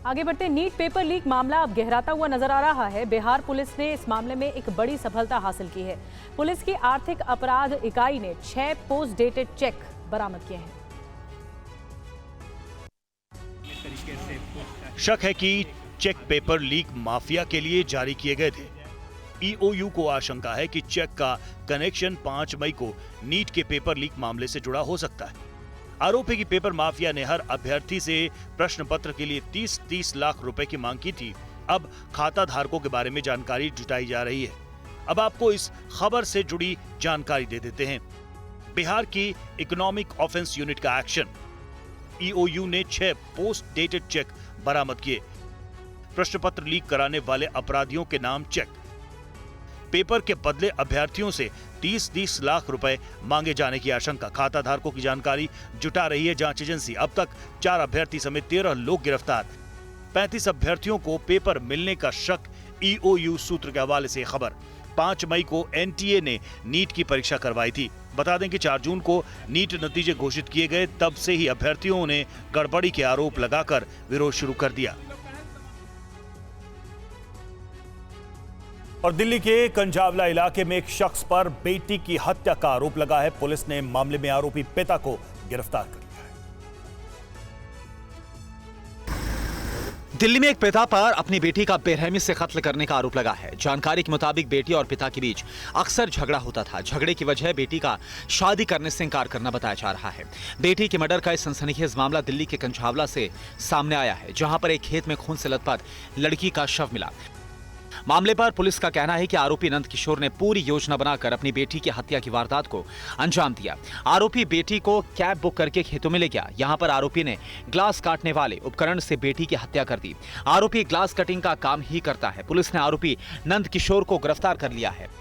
आगे बढ़ते, नीट पेपर लीक मामला अब गहराता हुआ नजर आ रहा है। बिहार पुलिस ने इस मामले में एक बड़ी सफलता हासिल की है। पुलिस की आर्थिक अपराध इकाई ने 6 पोस्ट डेटेड चेक बरामद किए हैं। शक है कि चेक पेपर लीक माफिया के लिए जारी किए गए थे। ईओयू को आशंका है कि चेक का कनेक्शन 5 मई को नीट के पेपर लीक मामले से जुड़ा हो सकता है। आरोप है कि पेपर माफिया ने हर अभ्यर्थी से प्रश्न पत्र के लिए 30-30 लाख रुपए की मांग की थी। अब खाता धारकों के बारे में जानकारी जुटाई जा रही है। अब आपको इस खबर से जुड़ी जानकारी दे देते हैं। बिहार की इकोनॉमिक ऑफेंस यूनिट का एक्शन। ईओयू ने 6 पोस्ट डेटेड चेक बरामद किए। प्रश्न पत्र लीक कराने वाले अपराधियों के नाम चेक। पेपर के बदले अभ्यर्थियों से 30-30 लाख रुपए मांगे जाने की आशंका। खाता धारकों की जानकारी जुटा रही है जांच एजेंसी। अब तक 4 अभ्यर्थी समेत 13 लोग गिरफ्तार। 35 अभ्यर्थियों को पेपर मिलने का शक। ईओयू सूत्र के हवाले से खबर। 5 मई को एनटीए ने नीट की परीक्षा करवाई थी। बता दें कि 4 जून को नीट नतीजे घोषित किए गए, तब से ही अभ्यर्थियों ने गड़बड़ी के आरोप लगाकर विरोध शुरू कर दिया। और दिल्ली के कंजावला इलाके में एक शख्स पर बेटी की हत्या का आरोप लगा है। पुलिस ने मामले में आरोपी पिता को गिरफ्तार कर लिया है। दिल्ली में एक पिता पर अपनी बेटी का बेरहमी से कत्ल करने का आरोप लगा है। जानकारी के मुताबिक बेटी और पिता के बीच अक्सर झगड़ा होता था। झगड़े की वजह बेटी का शादी करने से इंकार करना बताया जा रहा है। बेटी के मर्डर का सनसनीखेज मामला दिल्ली के कंजावला से सामने आया है, जहां पर एक खेत में खून से लथपथ लड़की का शव मिला। मामले पर पुलिस का कहना है कि आरोपी नंद किशोर ने पूरी योजना बनाकर अपनी बेटी की हत्या की वारदात को अंजाम दिया। आरोपी बेटी को कैब बुक करके खेतों में ले गया। यहां पर आरोपी ने ग्लास काटने वाले उपकरण से बेटी की हत्या कर दी। आरोपी ग्लास कटिंग का काम ही करता है। पुलिस ने आरोपी नंद किशोर को गिरफ्तार कर लिया है।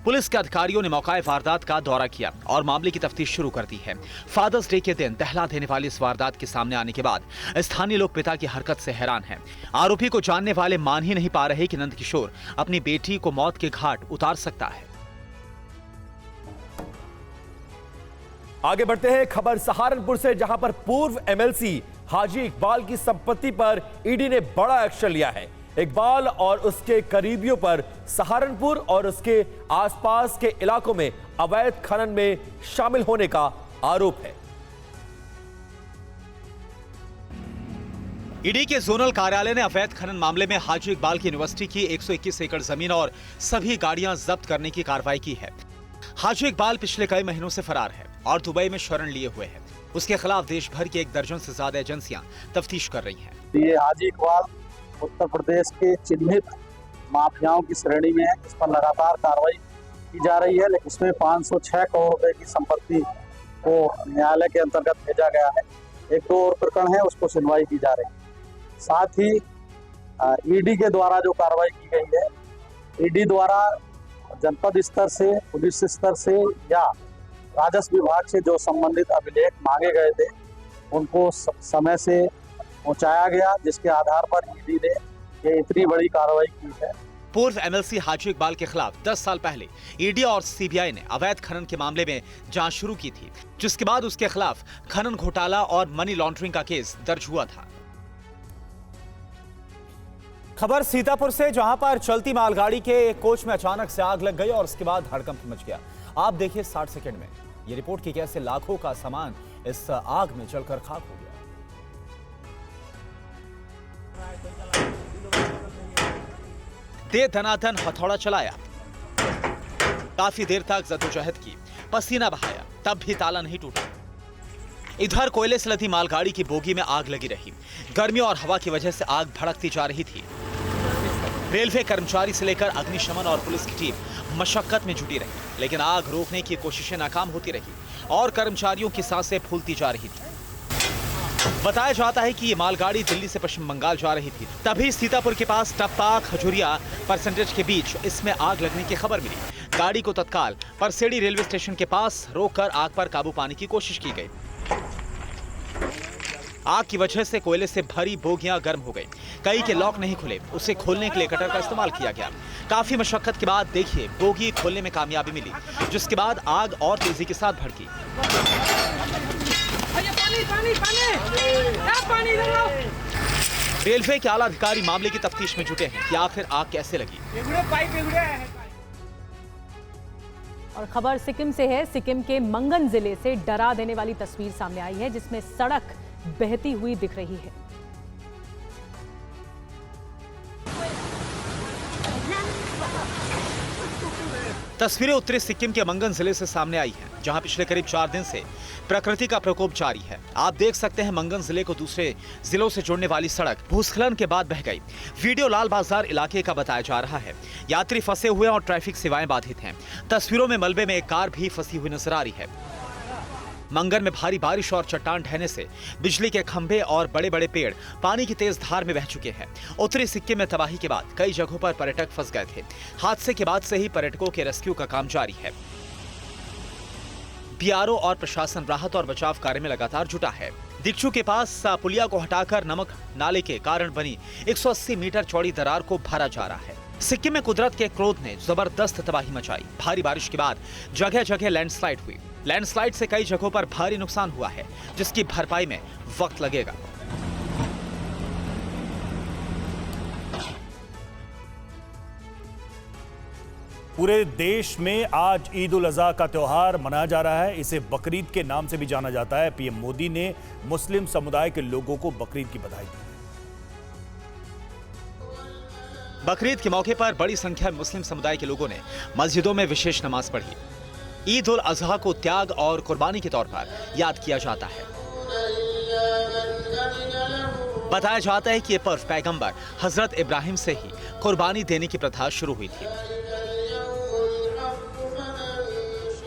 पुलिस के अधिकारियों ने मौका वारदात का दौरा किया और मामले की तफ्तीश शुरू कर दी है। फादर्स डे के दिन दहला देने वाली इस वारदात के सामने आने के बाद स्थानीय लोग पिता की हरकत से हैरान हैं। आरोपी को जानने वाले मान ही नहीं पा रहे कि नंद किशोर अपनी बेटी को मौत के घाट उतार सकता है। आगे बढ़ते हैं खबर सहारनपुर से, जहां पर पूर्व एमएलसी हाजी इकबाल की संपत्ति पर ईडी ने बड़ा एक्शन लिया है। इकबाल और उसके करीबियों पर सहारनपुर और उसके आसपास के इलाकों में अवैध खनन में शामिल होने का आरोप है। ईडी के जोनल कार्यालय ने अवैध खनन मामले में हाजी इकबाल की यूनिवर्सिटी की 121 एकड़ जमीन और सभी गाड़ियां जब्त करने की कार्रवाई की है। हाजी इकबाल पिछले कई महीनों से फरार है और दुबई में शरण लिए हुए है। उसके खिलाफ देश भर की 1 दर्जन से ज्यादा एजेंसियां तफ्तीश कर रही हैं। ये हाजी इकबाल उत्तर प्रदेश के चिन्हित माफियाओं की श्रेणी में है। इस पर लगातार कार्रवाई की जा रही है, लेकिन इसमें 506 करोड़ रुपए की संपत्ति को न्यायालय के अंतर्गत भेजा गया है। 1-2 और प्रकरण है, उसको सुनवाई की जा रही है। साथ ही ईडी के द्वारा जो कार्रवाई की गई है, ईडी द्वारा जनपद स्तर से, पुलिस स्तर से या राजस्व विभाग से जो संबंधित अभिलेख मांगे गए थे, उनको समय से पहुंचाया गया, जिसके आधार पर ईडी ने ये इतनी बड़ी कार्रवाई की है। पूर्व एमएलसी हाजी इकबाल के खिलाफ 10 साल पहले ईडी और सीबीआई ने अवैध खनन के मामले में जांच शुरू की थी, जिसके बाद उसके खिलाफ खनन घोटाला और मनी लॉन्ड्रिंग का केस दर्ज हुआ था। खबर सीतापुर से, जहां पर चलती मालगाड़ी के एक कोच में अचानक से आग लग गई और उसके बाद हड़कंप मच गया। आप देखिए 60 सेकंड में ये रिपोर्ट की कैसे लाखों का सामान इस आग में जलकर खाक हो गया। दे धनाधन हथौड़ा चलाया, काफी देर तक जद्दोजहद की, पसीना बहाया, तब भी ताला नहीं टूटा। इधर कोयले से लदी मालगाड़ी की बोगी में आग लगी रही। गर्मी और हवा की वजह से आग भड़कती जा रही थी। रेलवे कर्मचारी से लेकर अग्निशमन और पुलिस की टीम मशक्कत में जुटी रही, लेकिन आग रोकने की कोशिशें नाकाम होती रही और कर्मचारियों की सांसें फूलती जा रही थी। बताया जाता है कि ये मालगाड़ी दिल्ली से पश्चिम बंगाल जा रही थी, तभी सीतापुर के पास टप्पा खजुरिया परसेंटेज के बीच इसमें आग लगने की खबर मिली। गाड़ी को तत्काल परसेड़ी रेलवे स्टेशन के पास रोककर आग पर काबू पाने की कोशिश की गई। आग की वजह से कोयले से भरी बोगियां गर्म हो गई, कई के लॉक नहीं खुले, उसे खोलने के लिए कटर का इस्तेमाल किया गया। काफी मशक्कत के बाद देखिए बोगी खोलने में कामयाबी मिली, जिसके बाद आग और तेजी के साथ भड़की। रेलवे के आला अधिकारी मामले की तफ्तीश में जुटे हैं कि आखिर आग कैसे लगी। और खबर सिक्किम से है। सिक्किम के मंगन जिले से डरा देने वाली तस्वीर सामने आई है, जिसमें सड़क बहती हुई दिख रही है। तस्वीरें उत्तरी सिक्किम के मंगन जिले से सामने आई हैं, जहां पिछले करीब 4 दिन से प्रकृति का प्रकोप जारी है। आप देख सकते हैं मंगन जिले को दूसरे जिलों से जोड़ने वाली सड़क भूस्खलन के बाद बह गई। वीडियो लाल बाजार इलाके का बताया जा रहा है। यात्री फंसे हुए और ट्रैफिक सेवाएं बाधित हैं। तस्वीरों में मलबे में एक कार भी फंसी हुई नजर आ रही है। मंगन में भारी बारिश और चट्टान ढहने से बिजली के खंभे और बड़े बड़े पेड़ पानी की तेज धार में बह चुके हैं। उत्तरी सिक्किम में तबाही के बाद कई जगहों पर पर्यटक फंस गए थे। हादसे के बाद से ही पर्यटकों के रेस्क्यू का काम जारी है। बीआरओ और प्रशासन राहत और बचाव कार्य में लगातार जुटा है। दिक्षु के पास पुलिया को हटाकर नमक नाले के कारण बनी 180 मीटर चौड़ी दरार को भरा जा रहा है। सिक्किम में कुदरत के क्रोध ने जबरदस्त तबाही मचाई। भारी बारिश के बाद जगह जगह लैंडस्लाइड हुई। लैंडस्लाइड से कई जगहों पर भारी नुकसान हुआ है, जिसकी भरपाई में वक्त लगेगा। पूरे देश में आज ईद उल अजहा का त्योहार मनाया जा रहा है। इसे बकरीद के नाम से भी जाना जाता है। पीएम मोदी ने मुस्लिम समुदाय के लोगों को बकरीद की बधाई दी। बकरीद के मौके पर बड़ी संख्या में मुस्लिम समुदाय के लोगों ने मस्जिदों में विशेष नमाज पढ़ी। ईद उल अजहा को त्याग और कुर्बानी के तौर पर याद किया जाता है। बताया जाता है कि यह पर्व पैगंबर हजरत इब्राहिम से ही कुर्बानी देने की प्रथा शुरू हुई थी।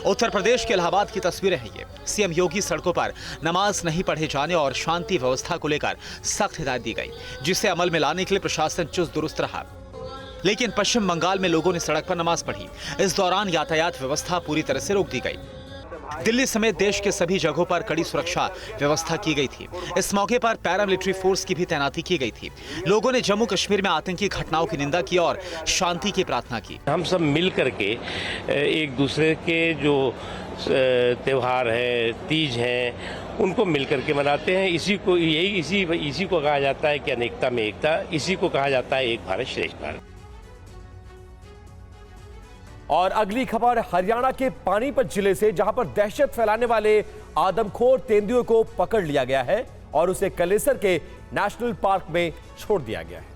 उत्तर प्रदेश के इलाहाबाद की तस्वीरें हैं ये। सीएम योगी सड़कों पर नमाज नहीं पढ़े जाने और शांति व्यवस्था को लेकर सख्त हिदायत दी गई, जिसे अमल में लाने के लिए प्रशासन चुस्त दुरुस्त रहा। लेकिन पश्चिम बंगाल में लोगों ने सड़क पर नमाज पढ़ी। इस दौरान यातायात व्यवस्था पूरी तरह से रोक दी गई। दिल्ली समेत देश के सभी जगहों पर कड़ी सुरक्षा व्यवस्था की गई थी। इस मौके पर पैरामिलिट्री फोर्स की भी तैनाती की गई थी। लोगों ने जम्मू कश्मीर में आतंकी घटनाओं की निंदा की और शांति की प्रार्थना की। हम सब मिल करके एक दूसरे के जो त्योहार है, तीज है, उनको मिल करके मनाते हैं। इसी को कहा जाता है कि अनेकता में एकता, इसी को कहा जाता है एक भारत श्रेष्ठ भारत। और अगली खबर हरियाणा के पानीपत जिले से, जहां पर दहशत फैलाने वाले आदमखोर तेंदुए को पकड़ लिया गया है और उसे कलेसर के नेशनल पार्क में छोड़ दिया गया है।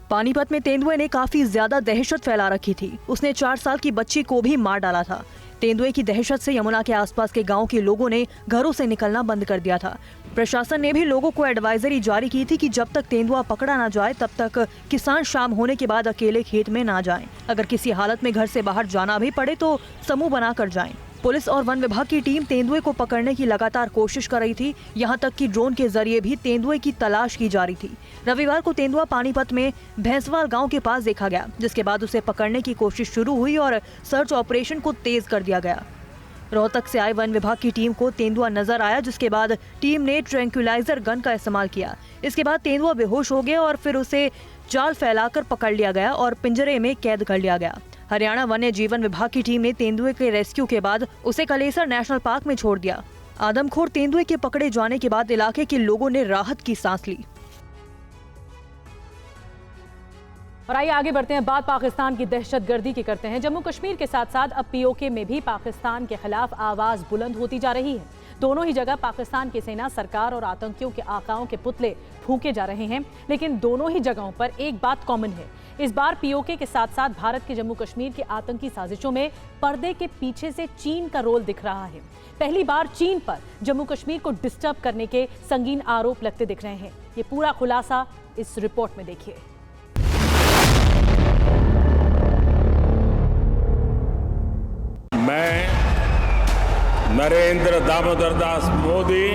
पानीपत में तेंदुए ने काफी ज्यादा दहशत फैला रखी थी। उसने 4 साल की बच्ची को भी मार डाला था। तेंदुए की दहशत से यमुना के आसपास के गांव के लोगों ने घरों से निकलना बंद कर दिया था। प्रशासन ने भी लोगों को एडवाइजरी जारी की थी कि जब तक तेंदुआ पकड़ा ना जाए तब तक किसान शाम होने के बाद अकेले खेत में ना जाएं। अगर किसी हालत में घर से बाहर जाना भी पड़े तो समूह बनाकर जाएं। पुलिस और वन विभाग की टीम तेंदुए को पकड़ने की लगातार कोशिश कर रही थी। यहां तक कि ड्रोन के जरिए भी तेंदुए की तलाश की जा रही थी। रविवार को तेंदुआ पानीपत में भैंसवाल गांव के पास देखा गया, जिसके बाद उसे पकड़ने की कोशिश शुरू हुई और सर्च ऑपरेशन को तेज कर दिया गया। रोहतक से आए वन विभाग की टीम को तेंदुआ नजर आया, जिसके बाद टीम ने ट्रैंक्विलाइजर गन का इस्तेमाल किया। इसके बाद तेंदुआ बेहोश हो गया और फिर उसे जाल फैलाकर पकड़ लिया गया और पिंजरे में कैद कर लिया गया। हरियाणा वन्य जीवन विभाग की टीम ने तेंदुए के रेस्क्यू के बाद उसे कलेसर नेशनल पार्क में छोड़ दिया। आदमखोर तेंदुए के पकड़े जाने के बाद इलाके के लोगों ने राहत की सांस ली। और आइए आगे बढ़ते हैं, बात पाकिस्तान की दहशतगर्दी की करते हैं। जम्मू कश्मीर के साथ साथ अब पीओके में भी पाकिस्तान के खिलाफ आवाज बुलंद होती जा रही है। दोनों ही जगह पाकिस्तान की सेना सरकार और आतंकियों के आकाओं के पुतले फूंके जा रहे हैं, लेकिन दोनों ही जगहों पर एक बात कॉमन है। इस बार पीओके के साथ साथ भारत के जम्मू कश्मीर की आतंकी साजिशों में पर्दे के पीछे से चीन का रोल दिख रहा है। पहली बार चीन पर जम्मू कश्मीर को डिस्टर्ब करने के संगीन आरोप लगते दिख रहे हैं। ये पूरा खुलासा इस रिपोर्ट में देखिए। मैं नरेंद्र दामोदर दास मोदी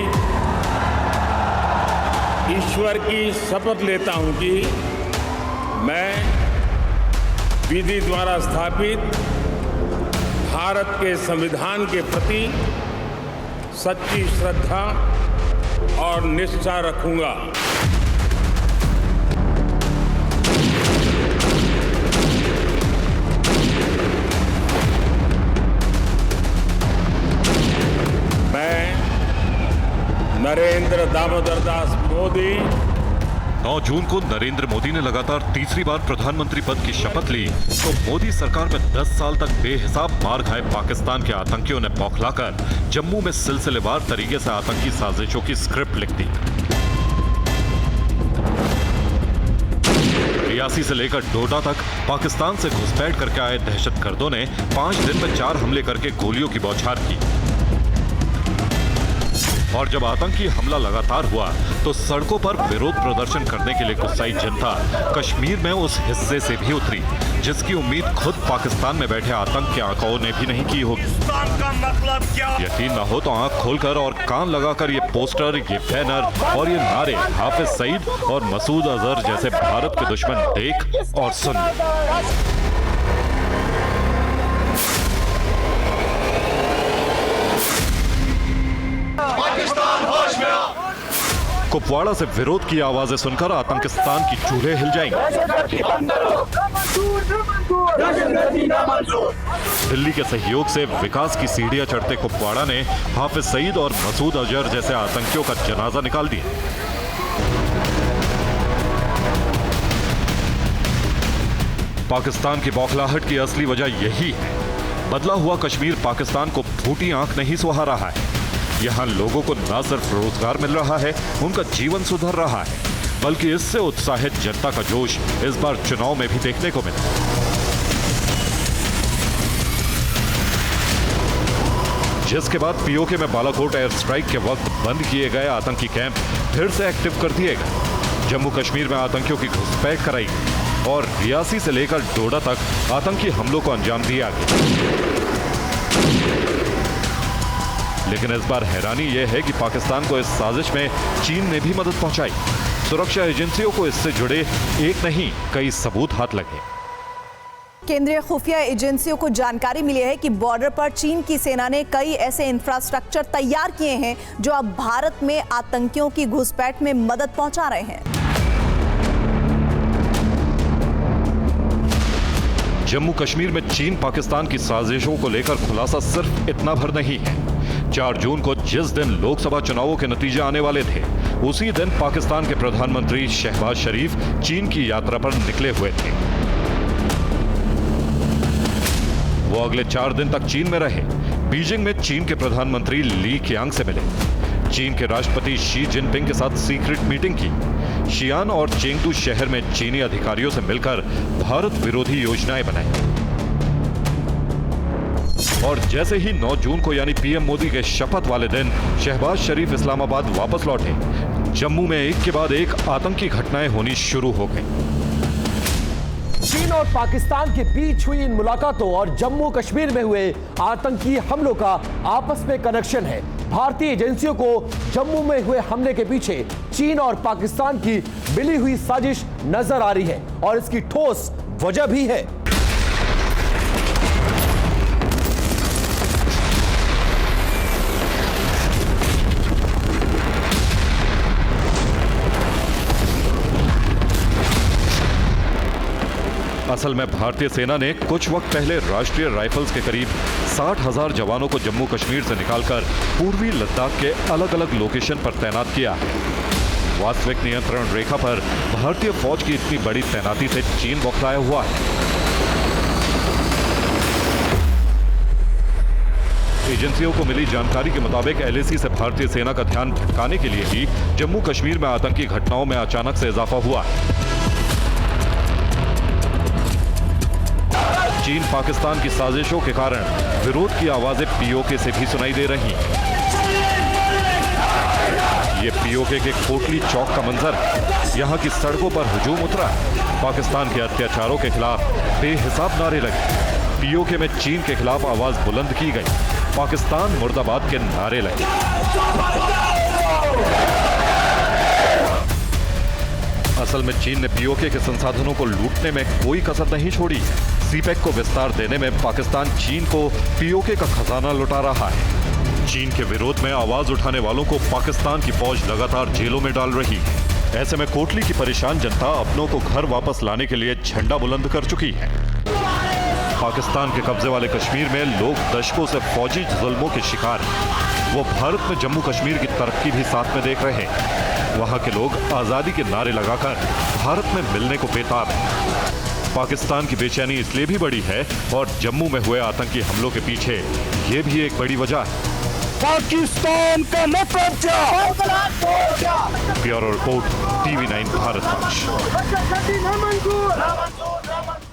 ईश्वर की शपथ लेता हूं कि मैं विधि द्वारा स्थापित भारत के संविधान के प्रति सच्ची श्रद्धा और निष्ठा रखूंगा। नरेंद्र दामोदर दास मोदी। 9 जून को नरेंद्र मोदी ने लगातार तीसरी बार प्रधानमंत्री पद की शपथ ली तो मोदी सरकार में 10 साल तक बेहिसाब मार खाए पाकिस्तान के आतंकियों ने बौखलाकर जम्मू में सिलसिलेवार तरीके से आतंकी साजिशों की स्क्रिप्ट लिख दी। रियासी से लेकर डोडा तक पाकिस्तान से घुसपैठ करके आए दहशतगर्दों ने 5 दिन में 4 हमले करके गोलियों की बौछार की। और जब आतंकी हमला लगातार हुआ तो सड़कों पर विरोध प्रदर्शन करने के लिए गुस्साई जनता कश्मीर में उस हिस्से से भी उतरी जिसकी उम्मीद खुद पाकिस्तान में बैठे आतंक के आकाओं ने भी नहीं की होगी। का मतलब क्या? यकीन न हो तो आंख खोलकर और कान लगाकर ये पोस्टर, ये बैनर और ये नारे हाफिज सईद और मसूद अजहर जैसे भारत के दुश्मन देख और सुन। कुपवाड़ा से विरोध की आवाजें सुनकर आतंकिस्तान की चूल्हे हिल जाएंगी। दिल्ली के सहयोग से विकास की सीढ़ियां चढ़ते कुपवाड़ा ने हाफिज सईद और मसूद अजहर जैसे आतंकियों का जनाजा निकाल दिया। पाकिस्तान की बौखलाहट की असली वजह यही है। बदला हुआ कश्मीर पाकिस्तान को फूटी आंख नहीं सुहा रहा है। यहाँ लोगों को न सिर्फ रोजगार मिल रहा है, उनका जीवन सुधर रहा है, बल्कि इससे उत्साहित जनता का जोश इस बार चुनाव में भी देखने को मिला। जिसके बाद पीओके में बालाकोट एयर स्ट्राइक के वक्त बंद किए गए आतंकी कैंप फिर से एक्टिव कर दिए गए। जम्मू कश्मीर में आतंकियों की घुसपैठ कराई गई और रियासी से लेकर डोडा तक आतंकी हमलों को अंजाम दिया गया। लेकिन इस बार हैरानी यह है कि पाकिस्तान को इस साजिश में चीन ने भी मदद पहुंचाई। सुरक्षा एजेंसियों को इससे जुड़े एक नहीं कई सबूत हाथ लगे। केंद्रीय खुफिया एजेंसियों को जानकारी मिली है कि बॉर्डर पर चीन की सेना ने कई ऐसे इंफ्रास्ट्रक्चर तैयार किए हैं जो अब भारत में आतंकियों की घुसपैठ में मदद पहुंचा रहे हैं। जम्मू कश्मीर में चीन पाकिस्तान की साजिशों को लेकर खुलासा सिर्फ इतना भर नहीं है। 4 जून को जिस दिन लोकसभा चुनावों के नतीजे आने वाले थे, उसी दिन पाकिस्तान के प्रधानमंत्री शहबाज शरीफ चीन की यात्रा पर निकले हुए थे। वो अगले 4 दिन तक चीन में रहे। बीजिंग में चीन के प्रधानमंत्री ली कीयांग से मिले, चीन के राष्ट्रपति शी जिनपिंग के साथ सीक्रेट मीटिंग की, शियान और चेंगडू शहर में चीनी अधिकारियों से मिलकर भारत विरोधी योजनाएं बनाई। और जैसे ही 9 जून को यानी पीएम मोदी के शपथ वाले दिन शहबाज शरीफ इस्लामाबाद वापस लौटे, जम्मू में एक के बाद एक आतंकी घटनाएं होनी शुरू हो गईं। चीन और पाकिस्तान के बीच हुई इन मुलाकातों और जम्मू कश्मीर में हुए आतंकी हमलों का आपस में कनेक्शन है। भारतीय एजेंसियों को जम्मू में हुए हमले के पीछे चीन और पाकिस्तान की मिली हुई साजिश नजर आ रही है और इसकी ठोस वजह भी है। असल में भारतीय सेना ने कुछ वक्त पहले राष्ट्रीय राइफल्स के करीब 60,000 जवानों को जम्मू कश्मीर से निकालकर पूर्वी लद्दाख के अलग अलग लोकेशन पर तैनात किया है। वास्तविक नियंत्रण रेखा पर भारतीय फौज की इतनी बड़ी तैनाती से चीन बौखलाया हुआ है। एजेंसियों को मिली जानकारी के मुताबिक एलएसी से भारतीय सेना का ध्यान भटकाने के लिए ही जम्मू कश्मीर में आतंकी घटनाओं में अचानक से इजाफा हुआ है। चीन पाकिस्तान की साजिशों के कारण विरोध की आवाजें पीओके से भी सुनाई दे रही हैं। ये पीओके के कोटली चौक का मंजर है। यहाँ की सड़कों पर हुजूम उतरा। पाकिस्तान के अत्याचारों के खिलाफ बेहिसाब नारे लगे। पीओके में चीन के खिलाफ आवाज बुलंद की गई। पाकिस्तान मुर्दाबाद के नारे लगे। असल में चीन ने पीओके के संसाधनों को लूटने में कोई कसर नहीं छोड़ी। सीपेक को विस्तार देने में पाकिस्तान चीन को पीओके का खजाना लुटा रहा है। चीन के विरोध में आवाज उठाने वालों को पाकिस्तान की फौज लगातार जेलों में डाल रही है। ऐसे में कोटली की परेशान जनता अपनों को घर वापस लाने के लिए झंडा बुलंद कर चुकी है। पाकिस्तान के कब्जे वाले कश्मीर में लोग दशकों से फौजी जुल्मों के शिकार हैं। वो भारत में जम्मू कश्मीर की तरक्की भी साथ में देख रहे हैं। वहाँ के लोग आजादी के नारे लगाकर भारत में मिलने को बेताब हैं। पाकिस्तान की बेचैनी इसलिए भी बड़ी है और जम्मू में हुए आतंकी हमलों के पीछे ये भी एक बड़ी वजह है। पाकिस्तान का मतलब क्या? Bureau report, TV9 Bharat.